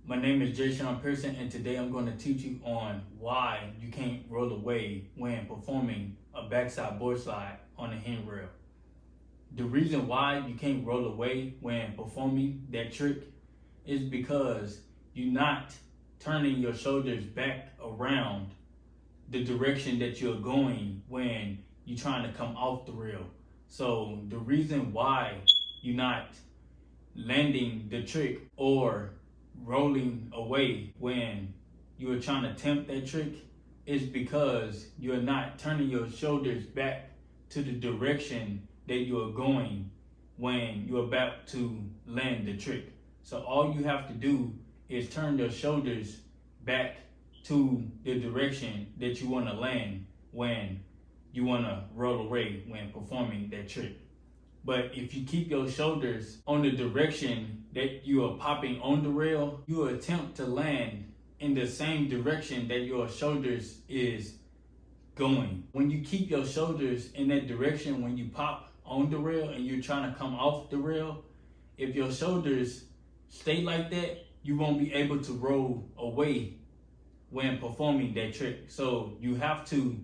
My name is Jason Pearson, and today I'm going to teach you on why you can't roll away when performing a backside board slide on a handrail. The reason why you can't roll away when performing that trick is because you're not turning your shoulders back around the direction that you're going when you're trying to come off the rail. So the reason why you're not landing the trick or rolling away when you're trying to attempt that trick is because you're not turning your shoulders back to the direction that you're going when you're about to land the trick. So all you have to do is turn your shoulders back to the direction that you want to land when you want to roll away when performing that trick. But if you keep your shoulders on the direction that you are popping on the rail, you will attempt to land in the same direction that your shoulders is going. When you keep your shoulders in that direction when you pop on the rail and you're trying to come off the rail, if your shoulders stay like that, you won't be able to roll away when performing that trick. So you have to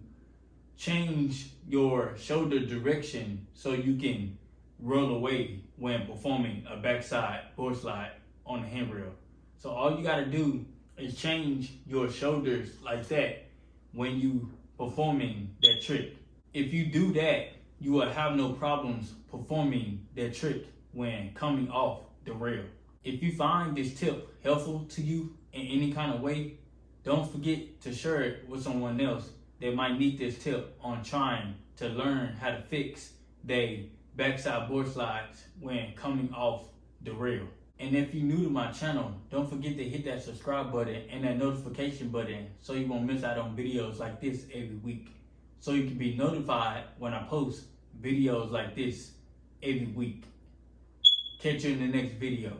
change your shoulder direction so you can roll away when performing a backside board slide on the handrail. So all you gotta do is change your shoulders like that when you performing that trick. If you do that, you will have no problems performing that trick when coming off the rail. If you find this tip helpful to you in any kind of way, don't forget to share it with someone else that might need this tip on trying to learn how to fix their backside board slides when coming off the rail. And if you're new to my channel, don't forget to hit that subscribe button and that notification button so you won't miss out on videos like this every week. So you can be notified when I post videos like this every week. Catch you in the next video.